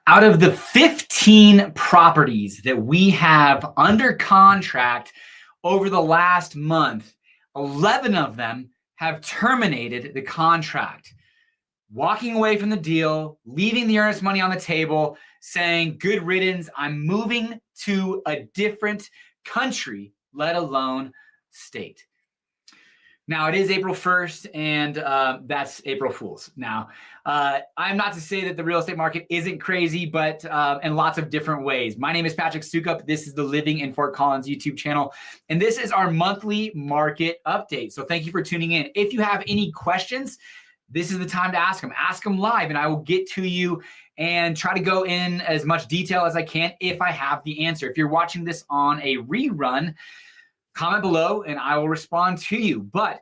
Out of the 15 properties that we have under contract over the last month, 11 of them have terminated the contract, walking away from the deal, leaving the earnest money on the table, saying, good riddance, I'm moving to a different country, let alone state. Now, it is April 1st, and that's April Fool's. Now, I'm not to say that the real estate market isn't crazy, but in lots of different ways. My name is Patrick Sukup. This is the Living in Fort Collins YouTube channel, and this is our monthly market update. So thank you for tuning in. If you have any questions, this is the time to ask them. Ask them live, and I will get to you and try to go in as much detail as I can if I have the answer. If you're watching this on a rerun, comment below and I will respond to you. But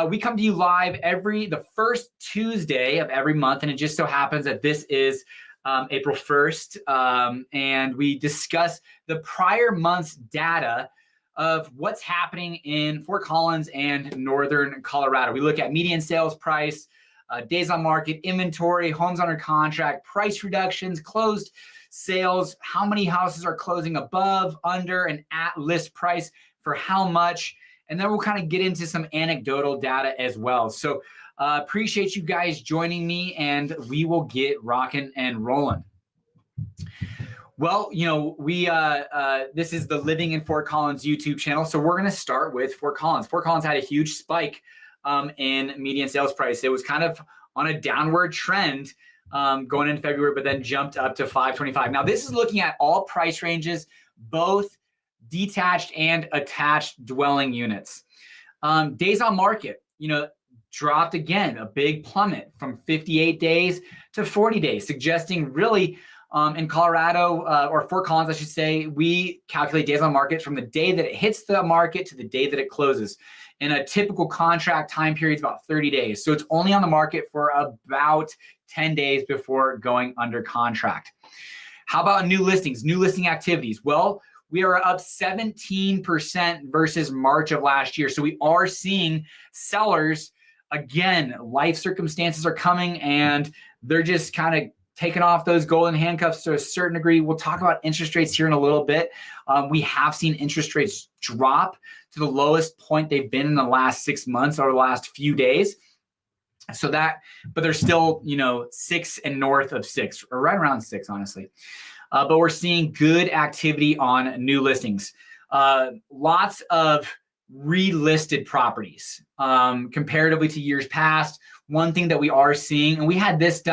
we come to you live the first Tuesday of every month, and it just so happens that this is April 1st, and we discuss the prior month's data of what's happening in Fort Collins and Northern Colorado. We look at median sales price, days on market, inventory, homes under contract, price reductions, closed sales, how many houses are closing above, under, and at list price, for how much, and then we'll kind of get into some anecdotal data as well. So appreciate you guys joining me, and we will get rocking and rolling. Well, you know, this is the Living in Fort Collins YouTube channel, so we're going to start with Fort Collins. Fort Collins had a huge spike in median sales price. It was kind of on a downward trend going into February, but then jumped up to 525. Now, this is looking at all price ranges, both detached and attached dwelling units. Days on market, you know, dropped again, a big plummet from 58 days to 40 days, suggesting really in Colorado, or Fort Collins, I should say, we calculate days on market from the day that it hits the market to the day that it closes. And a typical contract time period is about 30 days. So it's only on the market for about 10 days before going under contract. How about new listings, new listing activities? Well, we are up 17% versus March of last year. So we are seeing sellers, again, life circumstances are coming and they're just kind of taking off those golden handcuffs to a certain degree. We'll talk about interest rates here in a little bit. We have seen interest rates drop to the lowest point they've been in the last 6 months or the last few days. So that, but they're still, you know, 6 and north of 6, or right around 6, honestly. But we're seeing good activity on new listings. Lots of relisted properties comparatively to years past. One thing that we are seeing, and we did this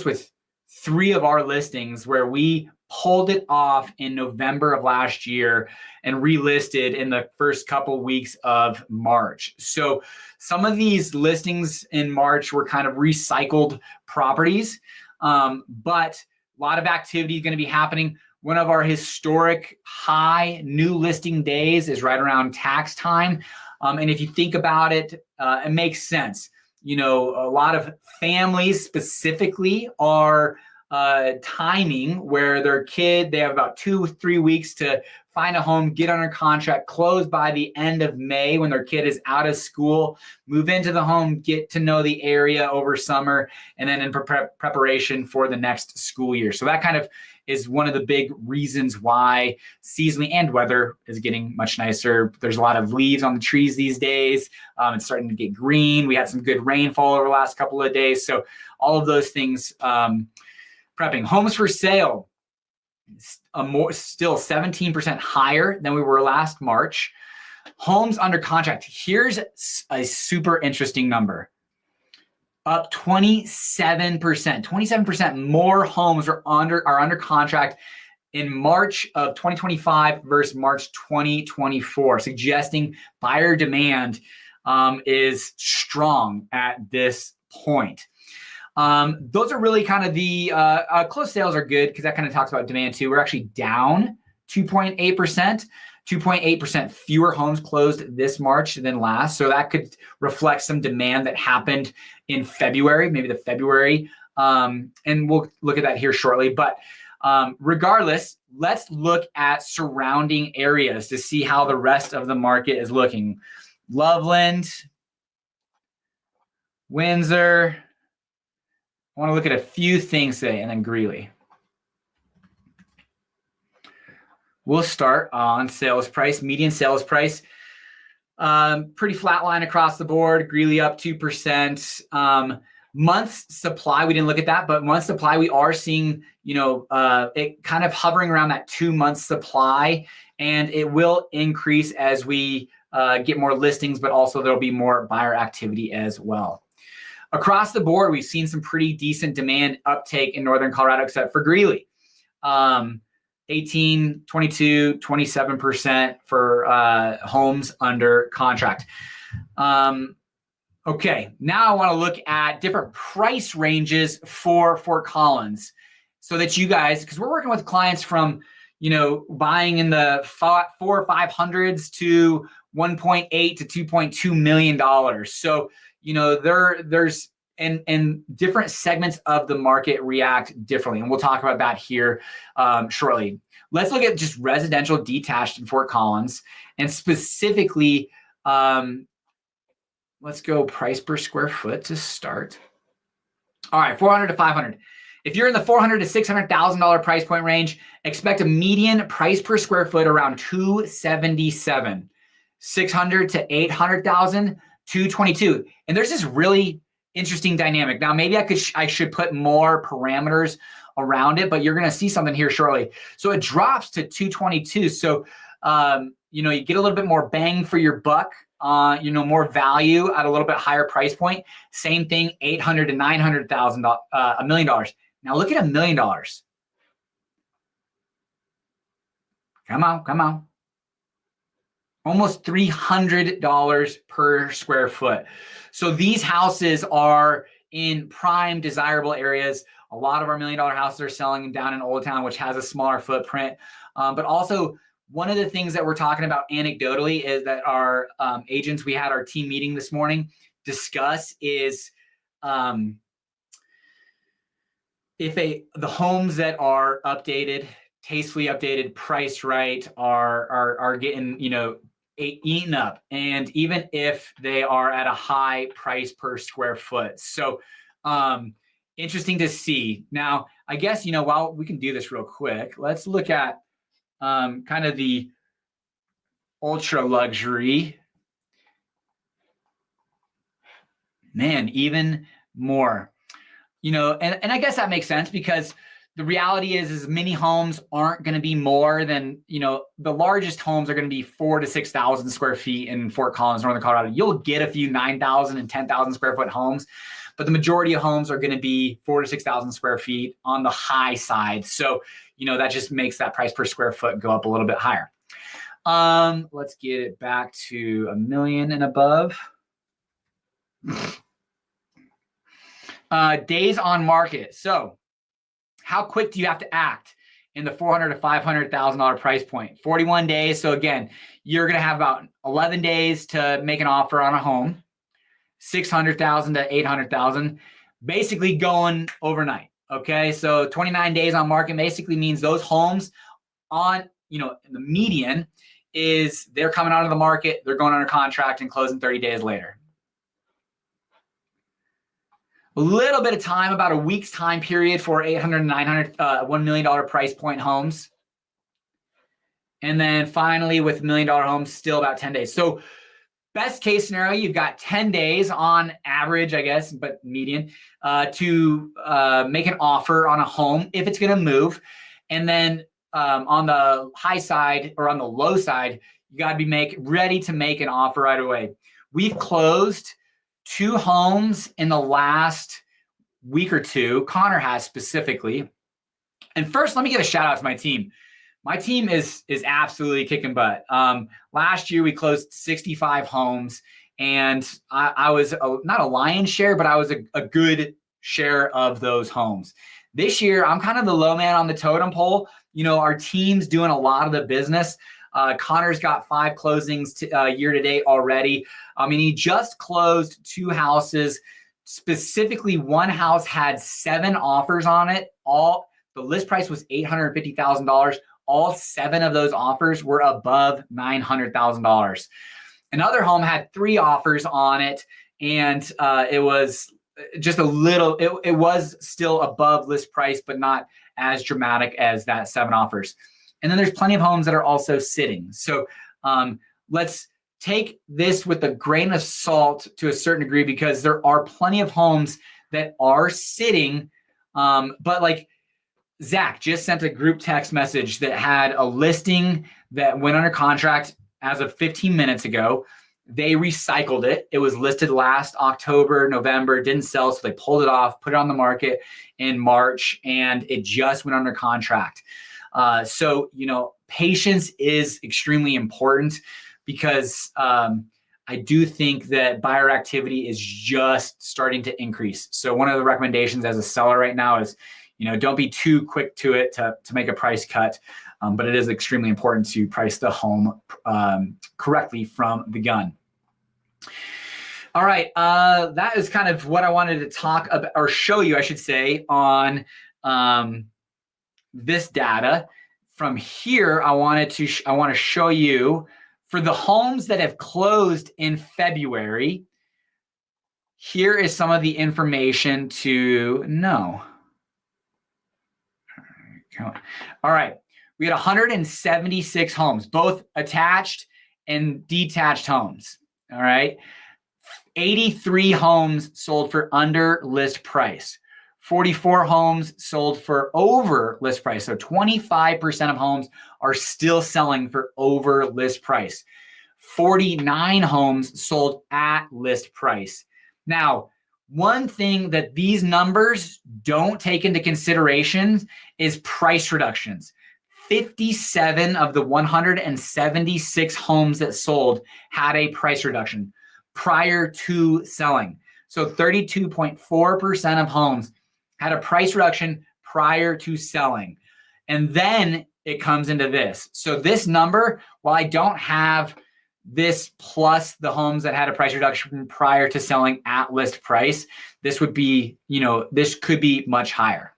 with 3 of our listings where we pulled it off in November of last year and relisted in the first couple weeks of March. So some of these listings in March were kind of recycled properties, but a lot of activity is going to be happening. One of our historic high new listing days is right around tax time. And if you think about it, it makes sense. You know, a lot of families specifically are timing where they have about 2-3 weeks to find a home, get under contract, close by the end of May when their kid is out of school, move into the home, get to know the area over summer, and then in preparation for the next school year. So that kind of is one of the big reasons why seasonally and weather is getting much nicer. There's a lot of leaves on the trees these days. It's starting to get green. We had some good rainfall over the last couple of days. So all of those things, prepping. Homes for sale, still 17% higher than we were last March. Homes under contract. Here's a super interesting number. Up 27%. 27% more homes are under contract in March of 2025 versus March 2024, suggesting buyer demand is strong at this point. Those are really kind of the closed sales are good because that kind of talks about demand too. We're actually down 2.8%. 2.8% fewer homes closed this March than last. So that could reflect some demand that happened in February, maybe the February. And we'll look at that here shortly. But regardless, let's look at surrounding areas to see how the rest of the market is looking. Loveland, Windsor, I want to look at a few things today, and then Greeley. We'll start on sales price, median sales price. Pretty flat line across the board. Greeley up 2%. Months supply, we didn't look at that, but months supply, we are seeing, it kind of hovering around that 2 months supply, and it will increase as we get more listings, but also there'll be more buyer activity as well. Across the board, we've seen some pretty decent demand uptake in Northern Colorado, except for Greeley. 18, 22, 27% for homes under contract. Okay, now I want to look at different price ranges for Fort Collins so that you guys, because we're working with clients from, buying in the $400,000 or $500s to $1.8 to $2.2 million. So, there's and different segments of the market react differently. And we'll talk about that here shortly. Let's look at just residential detached in Fort Collins, and specifically, let's go price per square foot to start. All right, 400 to 500. If you're in the $400,000 to $600,000 price point range, expect a median price per square foot around $277. 600 to 800,000, $222. And there's this really interesting dynamic. Now, maybe I should put more parameters around it, but you're going to see something here shortly. So it drops to 222. So, you get a little bit more bang for your buck, more value at a little bit higher price point. Same thing, 800 to 900,000, $1 million. Now look at $1 million. Come on. Almost $300 per square foot. So these houses are in prime, desirable areas. A lot of our $1 million houses are selling down in Old Town, which has a smaller footprint. But also, one of the things that we're talking about anecdotally is that our agents, we had our team meeting this morning, discuss is if the homes that are updated, tastefully updated, priced right, are getting, eaten up, and even if they are at a high price per square foot. So interesting to see. Now, I guess, while we can do this real quick, let's look at kind of the ultra luxury. Man, even more, and I guess that makes sense, because the reality is many homes aren't going to be more than, the largest homes are going to be 4,000 to 6,000 square feet in Fort Collins, Northern Colorado. You'll get a few 9,000 and 10,000 square foot homes, but the majority of homes are going to be 4,000 to 6,000 square feet on the high side. So, that just makes that price per square foot go up a little bit higher. Let's get it back to $1 million and above. Days on market. So, how quick do you have to act in the $400,000 to $500,000 price point? 41 days. So again, you're going to have about 11 days to make an offer on a home. 600,000 to 800,000, basically going overnight. Okay, so 29 days on market basically means those homes on, in the median is they're coming out of the market, they're going under contract and closing 30 days later. A little bit of time, about a week's time period for 800, 900, $1 million price point homes. And then finally with $1 million homes, still about 10 days. So best case scenario, you've got 10 days on average, I guess, but median, to make an offer on a home if it's going to move. And then on the high side or on the low side, you got to be ready to make an offer right away. We've closed 2 homes in the last week or two. Connor has specifically. And first, let me give a shout out to my team. My team is absolutely kicking butt. Last year, we closed 65 homes, and I was not a lion's share, but I was a good share of those homes. This year, I'm kind of the low man on the totem pole. Our team's doing a lot of the business. Connor's got 5 closings year to date already. He just closed 2 houses. Specifically, one house had 7 offers on it. The list price was $850,000. All 7 of those offers were above $900,000. Another home had 3 offers on it, and it was just a little, it was still above list price, but not as dramatic as that 7 offers. And then there's plenty of homes that are also sitting. So let's take this with a grain of salt to a certain degree, because there are plenty of homes that are sitting. But like Zach just sent a group text message that had a listing that went under contract as of 15 minutes ago. They recycled it. It was listed last October, November, didn't sell, so they pulled it off, put it on the market in March, and it just went under contract. So, patience is extremely important, because I do think that buyer activity is just starting to increase. So one of the recommendations as a seller right now is, don't be too quick to it to make a price cut, but it is extremely important to price the home correctly from the gun. All right, that is kind of what I wanted to talk about, or show you, I should say, on this data. From here, I want to show you for the homes that have closed in February. Here is some of the information to know. All right, we had 176 homes, both attached and detached homes. All right, 83 homes sold for under list price. 44 homes sold for over list price. So 25% of homes are still selling for over list price. 49 homes sold at list price. Now, one thing that these numbers don't take into consideration is price reductions. 57 of the 176 homes that sold had a price reduction prior to selling. So 32.4% of homes had a price reduction prior to selling. And then it comes into this. So this number, while I don't have this plus the homes that had a price reduction prior to selling at list price, this would be, this could be much higher.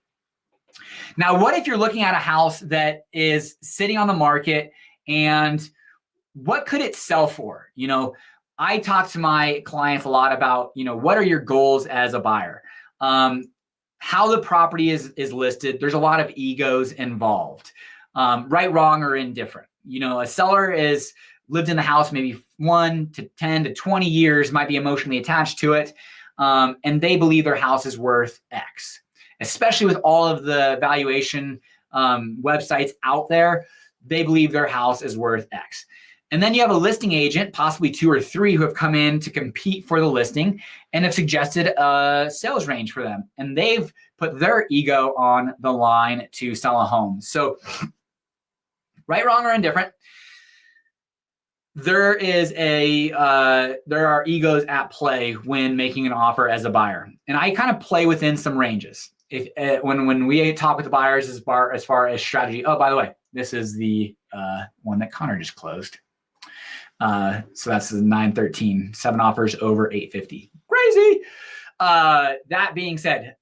Now, what if you're looking at a house that is sitting on the market, and what could it sell for? I talk to my clients a lot about, what are your goals as a buyer? How the property is listed. There's a lot of egos involved, right, wrong, or indifferent. A seller is lived in the house maybe 1 to 10 to 20 years, might be emotionally attached to it, and they believe their house is worth X. Especially with all of the valuation websites out there, they believe their house is worth X. And then you have a listing agent, possibly 2 or 3, who have come in to compete for the listing and have suggested a sales range for them. And they've put their ego on the line to sell a home. So right, wrong, or indifferent, there are egos at play when making an offer as a buyer. And I kind of play within some ranges. When we talk with the buyers as far as strategy. Oh, by the way, this is the one that Connor just closed. So that's the 913, 7 offers over 850. Crazy. That being said,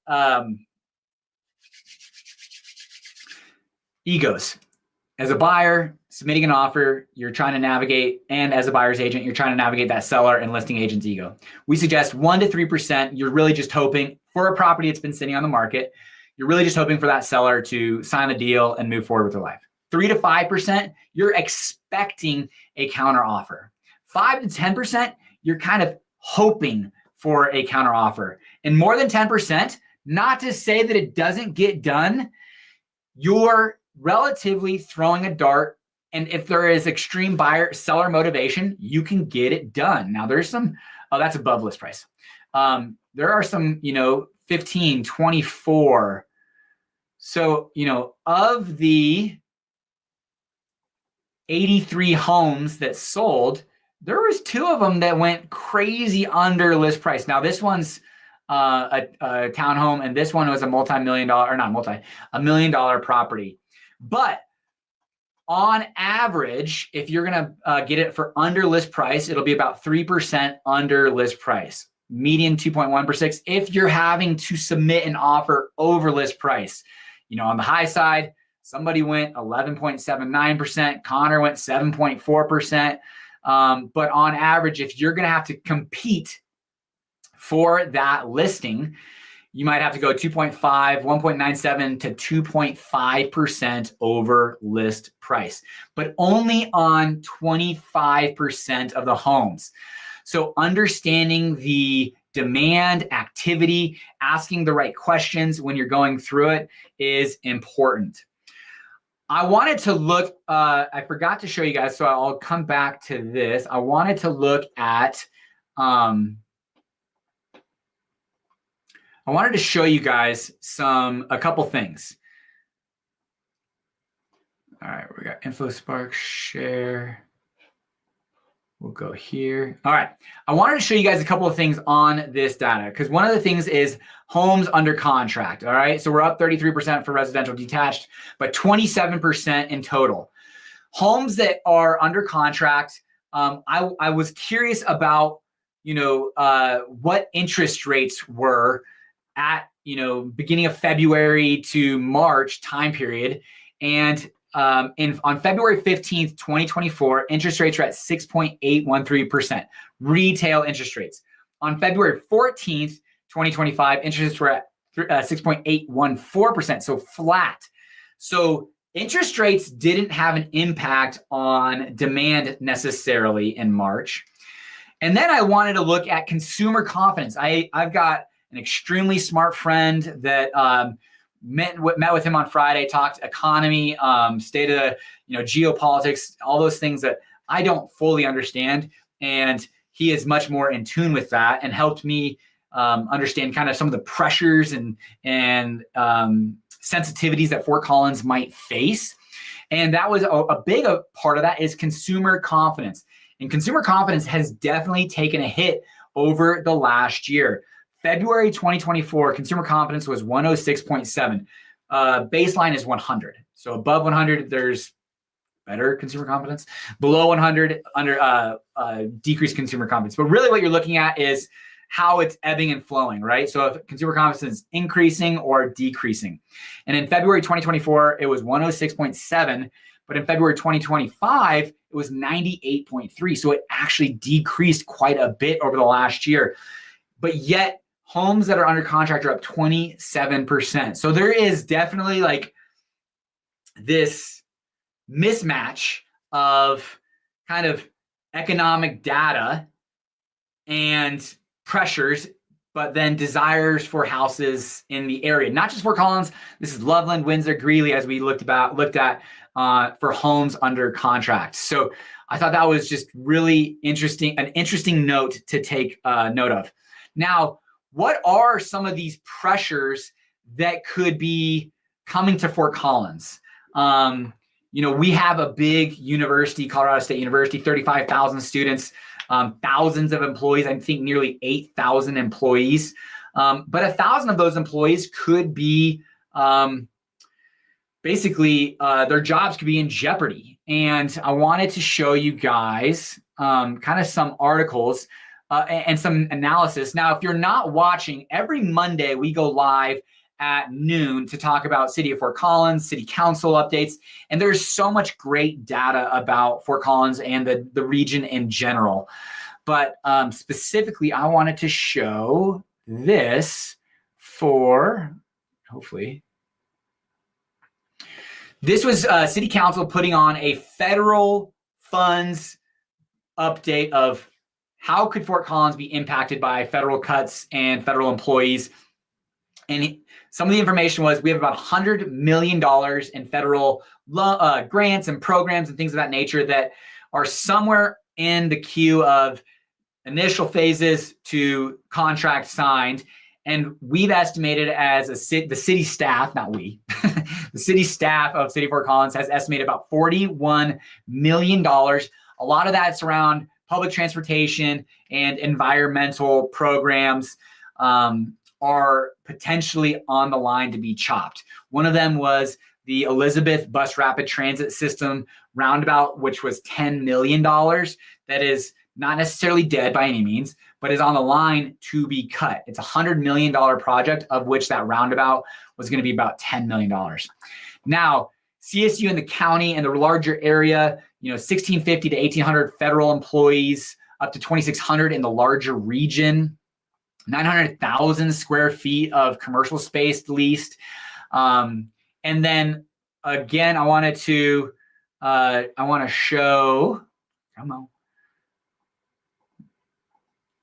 egos. As a buyer submitting an offer, you're trying to navigate, and as a buyer's agent, you're trying to navigate that seller and listing agent's ego. We suggest 1 to 3%. You're really just hoping for a property that's been sitting on the market. You're really just hoping for that seller to sign the deal and move forward with their life. 3 to 5%, you're expecting a counter offer. 5 to 10%, you're kind of hoping for a counter offer. And more than 10%, not to say that it doesn't get done, you're relatively throwing a dart. And if there is extreme buyer seller motivation, you can get it done. Now there's some, that's above list price. There are some, 15, 24. So, of the 83 homes that sold, there was 2 of them that went crazy under list price. Now this one's a townhome, and this one was a $1 million property. But on average, if you're gonna get it for under list price, it'll be about 3% under list price. Median 2.1%. If you're having to submit an offer over list price, on the high side, somebody went 11.79%. Connor went 7.4%. But on average, if you're going to have to compete for that listing, you might have to go 2.5, 1.97 to 2.5% over list price, but only on 25% of the homes. So understanding the demand, activity, asking the right questions when you're going through it is important. I wanted to look, I forgot to show you guys, so I'll come back to this. I wanted to look at, I wanted to show you guys a couple things. All right, we got InfoSpark, share. We'll go here. All right, I wanted to show you guys a couple of things on this data, because one of the things is homes under contract. All right, so we're up 33% for residential detached, but 27% in total. Homes that are under contract, I was curious about, what interest rates were at, beginning of February to March time period. And on February 15th, 2024, interest rates are at 6.813%, retail interest rates. On February 14th, 2025, interest rates were at 6.814%, so flat. So interest rates didn't have an impact on demand necessarily in March. And then I wanted to look at consumer confidence. I've got an extremely smart friend that met with him on Friday, talked economy, state of geopolitics, all those things that I don't fully understand. And he is much more in tune with that and helped me understand kind of some of the pressures and sensitivities that Fort Collins might face. And that was a big part of that is consumer confidence. And consumer confidence has definitely taken a hit over the last year. February 2024, consumer confidence was 106.7. Baseline is 100. So above 100, there's better consumer confidence. Below 100, under decreased consumer confidence. But really what you're looking at is how it's ebbing and flowing, right? So if consumer confidence is increasing or decreasing. And in February 2024, it was 106.7. But in February 2025, it was 98.3. So it actually decreased quite a bit over the last year. But yet, homes that are under contract are up 27%. So there is definitely like this mismatch of kind of economic data and pressures, but then desires for houses in the area. Not just Fort Collins. This is Loveland, Windsor, Greeley, as we looked at for homes under contract. So I thought that was just really interesting, an interesting note to take note of. Now, what are some of these pressures that could be coming to Fort Collins? We have a big university, Colorado State University, 35,000 students, thousands of employees, I think nearly 8,000 employees. But 1,000 of those employees could be basically their jobs could be in jeopardy. And I wanted to show you guys kind of some articles and some analysis. Now, if you're not watching, every Monday we go live at noon to talk about City of Fort Collins, City Council updates. And there's so much great data about Fort Collins and the region in general. But specifically, I wanted to show this for, hopefully. This was City Council putting on a federal funds update of how could Fort Collins be impacted by federal cuts and federal employees. And some of the information was we have about $100 million in federal grants and programs and things of that nature that are somewhere in the queue of initial phases to contract signed. And we've estimated as the city staff, not we, the city staff of City of Fort Collins has estimated about $41 million. A lot of that's around public transportation and environmental programs are potentially on the line to be chopped. One of them was the Elizabeth Bus Rapid Transit System roundabout, which was $10 million. That is not necessarily dead by any means, but is on the line to be cut. It's a $100 million project, of which that roundabout was going to be about $10 million. Now, CSU in the county and the larger area, 1,650 to 1,800 federal employees, up to 2,600 in the larger region. 900,000 square feet of commercial space leased. And then again, I want to show, come on,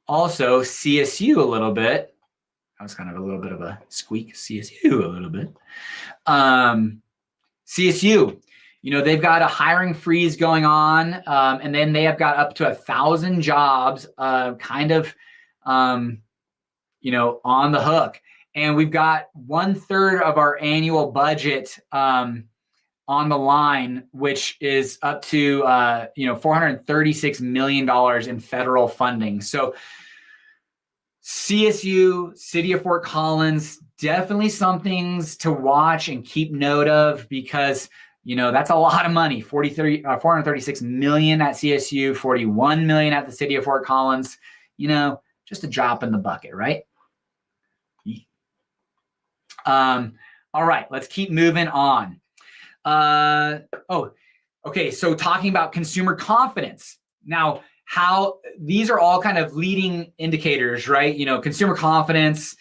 also CSU a little bit. That was kind of a little bit of a squeak, CSU a little bit. CSU, they've got a hiring freeze going on, and then they have got up to 1,000 jobs on the hook. And we've got 1/3 of our annual budget on the line, which is up to $436 million in federal funding. So CSU, City of Fort Collins, definitely some things to watch and keep note of, because that's a lot of money. 436 million at CSU, 41 million at the City of Fort Collins. Just a drop in the bucket, right? All right, let's keep moving on. Okay, so talking about consumer confidence. Now, how these are all kind of leading indicators, right? Consumer confidence,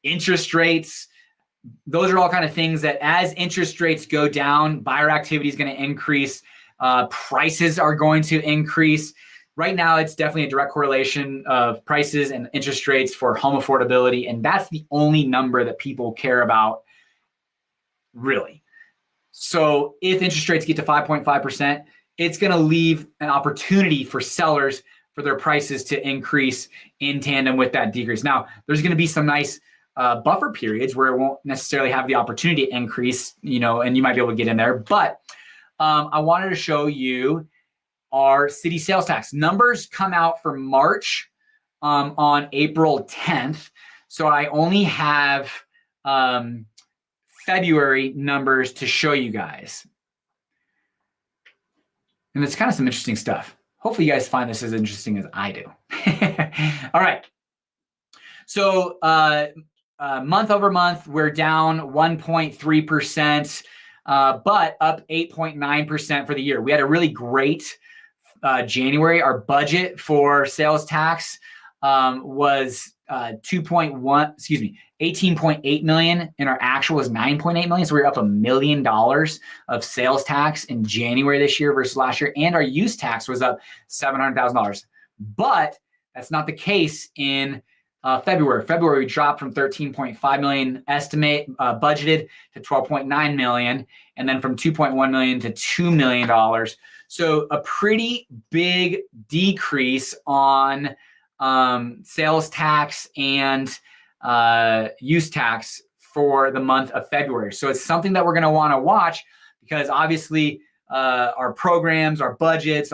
interest rates, those are all kind of things that as interest rates go down, buyer activity is going to increase, prices are going to increase. Right now, it's definitely a direct correlation of prices and interest rates for home affordability, and that's the only number that people care about, really. So if interest rates get to 5.5%, it's going to leave an opportunity for sellers for their prices to increase in tandem with that decrease. Now, there's going to be some nice buffer periods where it won't necessarily have the opportunity to increase, and you might be able to get in there. But I wanted to show you our city sales tax numbers come out for March on April 10th. So I only have February numbers to show you guys. And it's kind of some interesting stuff. Hopefully you guys find this as interesting as I do. All right. So month over month, we're down 1.3%, but up 8.9% for the year. We had a really great January. Our budget for sales tax was 18.8 million, and our actual was 9.8 million. So we were up $1 million of sales tax in January this year versus last year, and our use tax was up $700,000. But that's not the case in February. February, we dropped from 13.5 million budgeted to 12.9 million, and then from 2.1 million to $2 million. So a pretty big decrease on sales tax and use tax for the month of February. So it's something that we're going to want to watch, because obviously our programs, our budgets,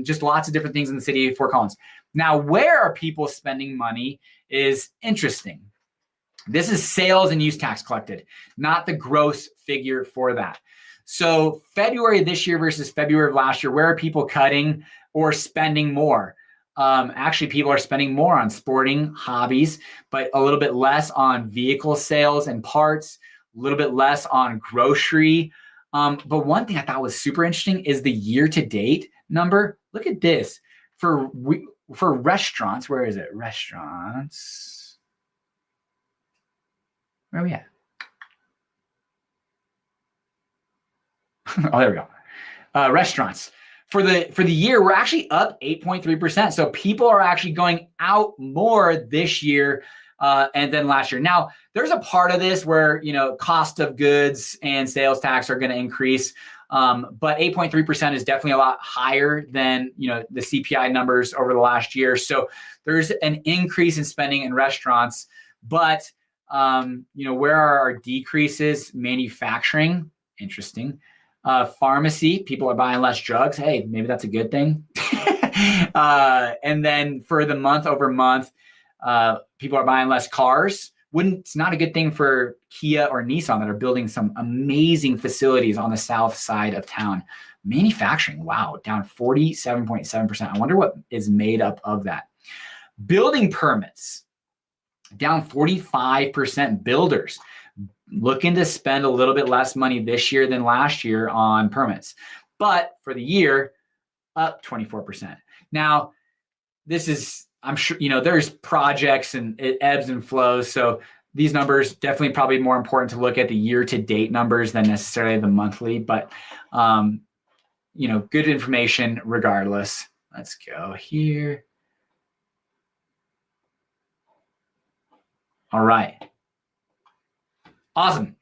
just lots of different things in the city of Fort Collins. Now, where are people spending money is interesting. This is sales and use tax collected, not the gross figure for that. So February this year versus February of last year, where are people cutting or spending more? Actually, people are spending more on sporting hobbies, but a little bit less on vehicle sales and parts, a little bit less on grocery. But one thing I thought was super interesting is the year-to-date number. Look at this. For restaurants, where is it? Restaurants. Where are we at? Oh, there we go. Restaurants. For the year, we're actually up 8.3%. So people are actually going out more this year and then last year. Now, there's a part of this where, cost of goods and sales tax are going to increase. But 8.3% is definitely a lot higher than, the CPI numbers over the last year. So there's an increase in spending in restaurants. But, where are our decreases? Manufacturing, interesting. Pharmacy, people are buying less drugs. Hey, maybe that's a good thing. And then for the month over month, people are buying less cars. It's not a good thing for Kia or Nissan that are building some amazing facilities on the south side of town. Manufacturing, wow, down 47.7%. I wonder what is made up of that. Building permits, down 45%. Builders looking to spend a little bit less money this year than last year on permits. But for the year, up 24%. Now, this is, I'm sure, there's projects and it ebbs and flows. So these numbers definitely probably more important to look at the year-to-date numbers than necessarily the monthly, but good information regardless. Let's go here. All right. Awesome.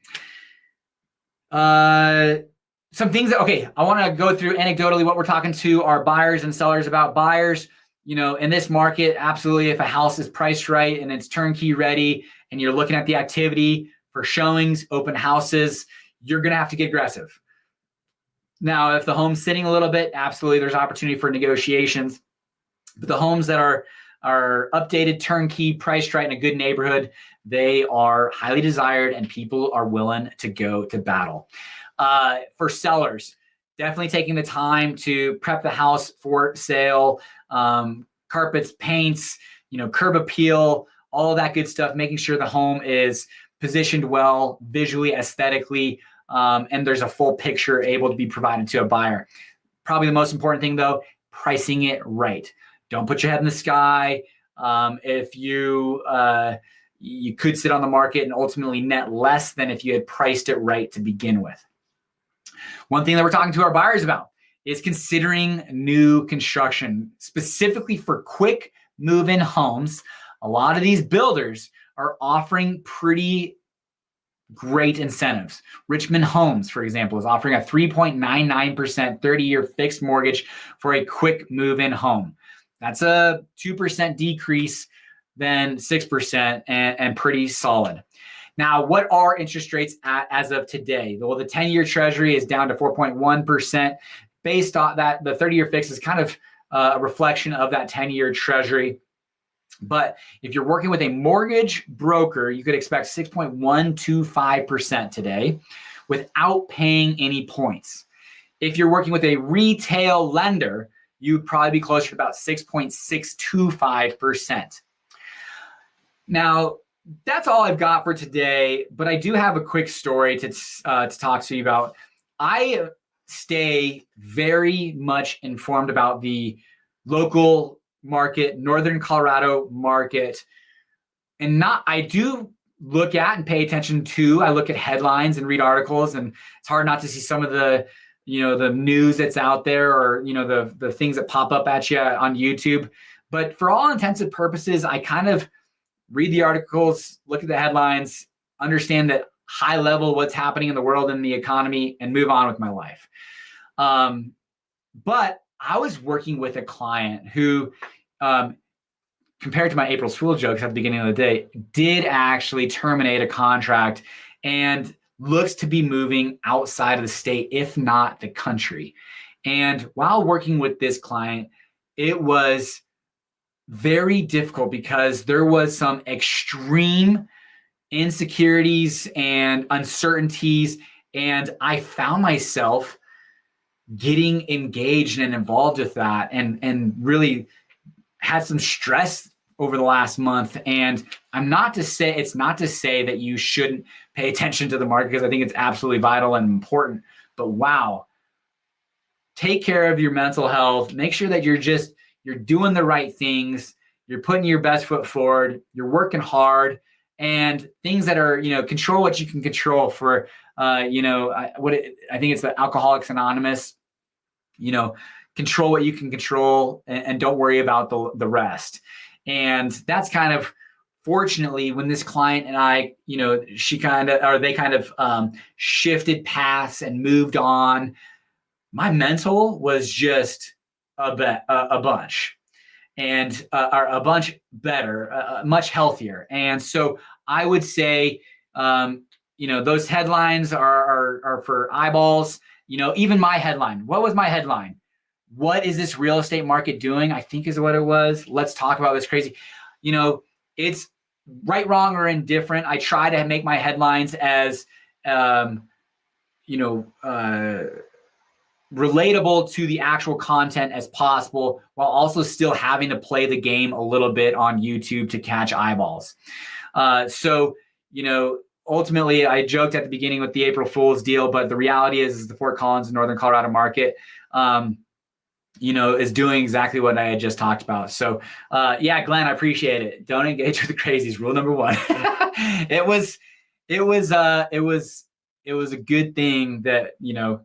Some things I want to go through anecdotally what we're talking to our buyers and sellers about. Buyers, in this market, absolutely, if a house is priced right and it's turnkey ready and you're looking at the activity for showings, open houses, you're going to have to get aggressive. Now, if the home's sitting a little bit, absolutely, there's opportunity for negotiations. But the homes that are updated, turnkey, priced right in a good neighborhood, they are highly desired and people are willing to go to battle. For sellers, definitely taking the time to prep the house for sale, carpets, paints, curb appeal, all of that good stuff, making sure the home is positioned well, visually, aesthetically, and there's a full picture able to be provided to a buyer. Probably the most important thing though, pricing it right. Don't put your head in the sky. If you could sit on the market and ultimately net less than if you had priced it right to begin with. One thing that we're talking to our buyers about is considering new construction, specifically for quick move-in homes. A lot of these builders are offering pretty great incentives. Richmond Homes, for example, is offering a 3.99% 30-year fixed mortgage for a quick move-in home. That's a 2% decrease than 6% and pretty solid. Now, what are interest rates at as of today? Well, the 10-year treasury is down to 4.1%. Based on that, the 30-year fix is kind of a reflection of that 10-year treasury. But if you're working with a mortgage broker, you could expect 6.125% today without paying any points. If you're working with a retail lender, you'd probably be closer to about 6.625%. Now, that's all I've got for today, but I do have a quick story to talk to you about. I stay very much informed about the local market, Northern Colorado market, and I do look at and pay attention to. I look at headlines and read articles, and it's hard not to see some of the the news that's out there, or the things that pop up at you on YouTube. But for all intents and purposes, I kind of read the articles, look at the headlines, understand that high level what's happening in the world and the economy, and move on with my life. But I was working with a client who, compared to my April Fool's jokes at the beginning of the day, did actually terminate a contract and looks to be moving outside of the state, if not the country. And while working with this client, it was very difficult because there was some extreme insecurities and uncertainties, and I found myself getting engaged and involved with that, and really had some stress over the last month. And it's not to say that you shouldn't pay attention to the market, because I think it's absolutely vital and important. But wow, take care of your mental health. Make sure that you're doing the right things. You're putting your best foot forward. You're working hard, and things that are, control what you can control. For, I think it's the Alcoholics Anonymous, control what you can control, and don't worry about the rest. And that's kind of, fortunately, when this client and I, they kind of shifted paths and moved on, my mental was just a bunch, and a bunch better, much healthier. And so I would say, those headlines are for eyeballs. Even my headline. What was my headline? What is this real estate market doing? I think is what it was. Let's talk about this crazy. It's right, wrong, or indifferent. I try to make my headlines as, relatable to the actual content as possible, while also still having to play the game a little bit on YouTube to catch eyeballs. Ultimately, I joked at the beginning with the April Fool's deal, but the reality is the Fort Collins, Northern Colorado market. is doing exactly what I had just talked about. So yeah, Glenn, I appreciate it. Don't engage with the crazies. Rule number one. It was a good thing that,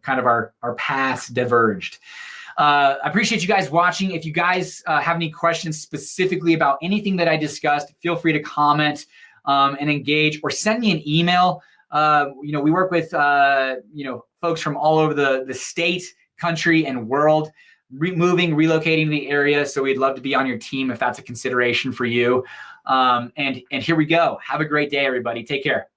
kind of our paths diverged. I appreciate you guys watching. If you guys have any questions specifically about anything that I discussed, feel free to comment and engage, or send me an email. We work with folks from all over the state, country, and world, relocating to the area. So we'd love to be on your team if that's a consideration for you. And here we go. Have a great day, everybody. Take care.